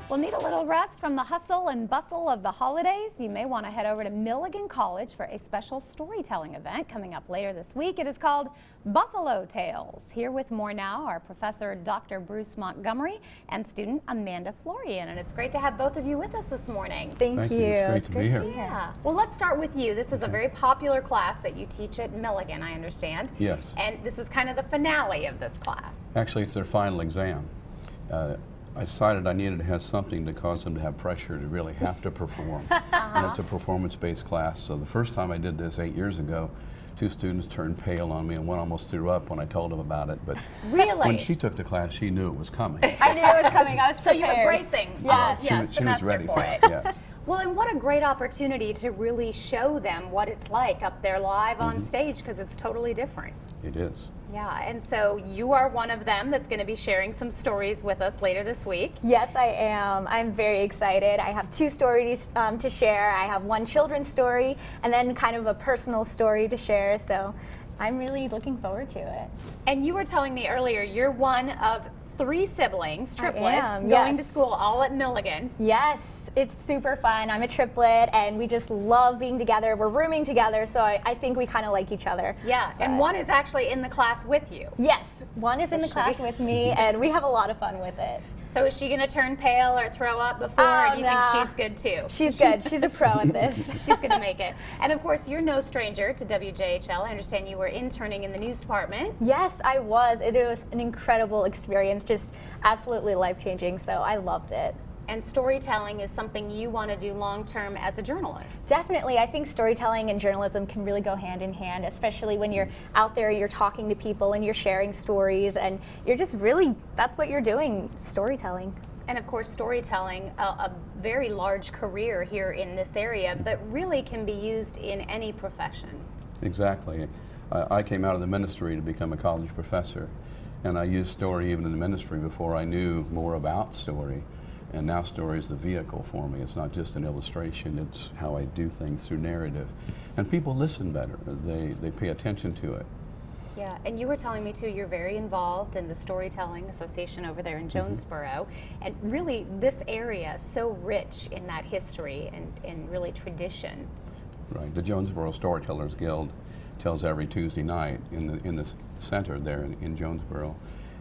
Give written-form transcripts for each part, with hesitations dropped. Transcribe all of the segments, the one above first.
Well, need a little rest from the hustle and bustle of the holidays? You may want to head over to Milligan College for a special storytelling event coming up later this week. It is called Buffalo Tales. Here with more now are Professor Dr. Bruce Montgomery and student Amanda Florian. And it's great to have both of you with us this morning. Thank you. It's great to be here. Yeah. Well, let's start with you. This is a very popular class that you teach at Milligan, I understand. Yes. And this is kind of the finale of this class. Actually, it's their final exam. I decided I needed to have something to cause them to have pressure to really have to perform. And it's a performance-based class. So the first time I did this 8 years ago, two students turned pale on me and one almost threw up when I told them about it. But Really? when she took the class, she knew it was coming. I knew it was coming. I was So prepared. you were bracing Yes. She was semester ready for it. Yes. Well, and what a great opportunity to really show them what it's like up there live on stage, because it's totally different. It is. Yeah, and so you are one of them that's going to be sharing some stories with us later this week. Yes, I am. I'm very excited. I have two stories to share. I have one children's story and then kind of a personal story to share. So I'm really looking forward to it. And you were telling me earlier you're one of 3 siblings, triplets, am, going yes. to school all at Milligan. Yes, it's super fun. I'm a triplet and we just love being together. We're rooming together, so I think we kind of like each other. Yeah, and one is actually in the class with you. Yes, one is in the class with me and we have a lot of fun with it. So is she going to turn pale or throw up before, Oh, or do you no. think she's good too? She's good. She's a pro at this. She's going to make it. And of course, you're no stranger to WJHL. I understand you were interning in the news department. Yes, I was. It was an incredible experience, just absolutely life-changing, so I loved it. And storytelling is something you want to do long-term as a journalist. Definitely. I think storytelling and journalism can really go hand in hand, especially when you're out there, you're talking to people and you're sharing stories and you're just really, that's what you're doing, storytelling. And of course, storytelling, a very large career here in this area, but really can be used in any profession. Exactly. I came out of the ministry to become a college professor, and I used story even in the ministry before I knew more about story. And now story is the vehicle for me. It's not just an illustration, it's how I do things through narrative. And people listen better, they pay attention to it. Yeah, and you were telling me too, you're very involved in the Storytelling Association over there in Jonesboro. And really, this area is so rich in that history and really tradition. Right, the Jonesboro Storytellers Guild tells every Tuesday night in the center there in Jonesboro.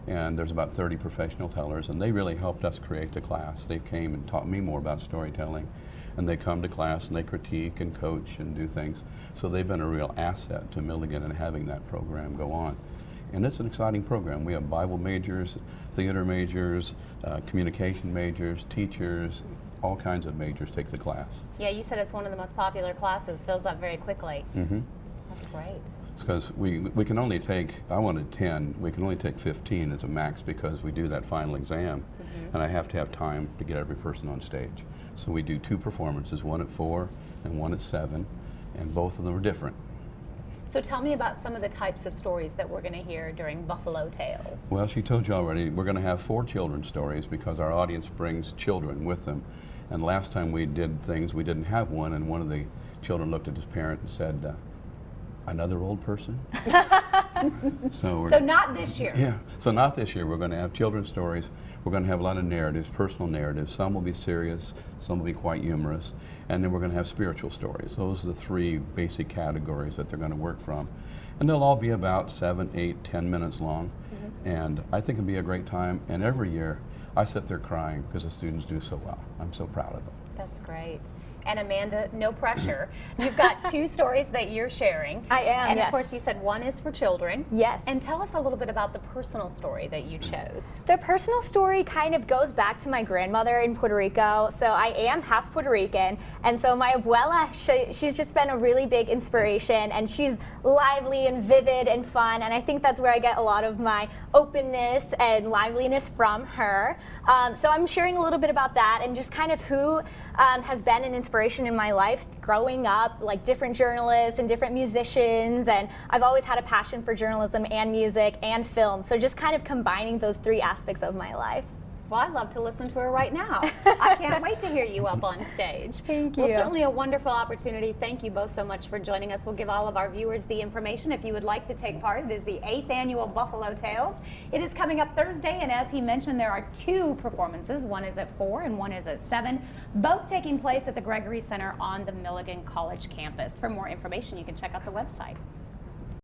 And there's about 30 professional tellers, and they really helped us create the class. They came and taught me more about storytelling, and they come to class and they critique and coach and do things. So they've been a real asset to Milligan and having that program go on. And it's an exciting program. We have Bible majors, theater majors, communication majors, teachers, all kinds of majors take the class. Yeah, you said it's one of the most popular classes, fills up very quickly. Mm-hmm. That's great. It's because we can only take, I wanted 10, we can only take 15 as a max because we do that final exam, and I have to have time to get every person on stage. So we do 2 performances, one at 4 and one at 7, and both of them are different. So tell me about some of the types of stories that we're going to hear during Buffalo Tales. Well, she told you already, we're going to have 4 children's stories because our audience brings children with them. And last time we did things, we didn't have one, and one of the children looked at his parent and said, another old person? So not this year. Yeah, so not this year. We're going to have children's stories. We're going to have a lot of narratives, personal narratives. Some will be serious, some will be quite humorous, and then we're going to have spiritual stories. Those are the 3 basic categories that they're going to work from. And they'll all be about 7, 8, 10 minutes long, and I think it'll be a great time. And every year, I sit there crying because the students do so well. I'm so proud of them. That's great. And Amanda, no pressure. You've got 2 stories that you're sharing. I am, And yes. of course you said one is for children. Yes. And tell us a little bit about the personal story that you chose. The personal story kind of goes back to my grandmother in Puerto Rico. So I am half Puerto Rican. And so my abuela, she's just been a really big inspiration. And she's lively and vivid and fun. And I think that's where I get a lot of my openness and liveliness from her. So I'm sharing a little bit about that and just kind of who has been an inspiration in my life growing up, like different journalists and different musicians. And I've always had a passion for journalism and music and film. So just kind of combining those 3 aspects of my life. Well, I'd love to listen to her right now. I can't wait to hear you up on stage. Thank Well, you. certainly a wonderful opportunity. Thank you both so much for joining us. We'll give all of our viewers the information if you would like to take part. It is the 8th annual Buffalo Tales. It is coming up Thursday, and as he mentioned, there are 2 performances. One is at 4 and one is at 7, both taking place at the Gregory Center on the Milligan College campus. For more information, you can check out the website.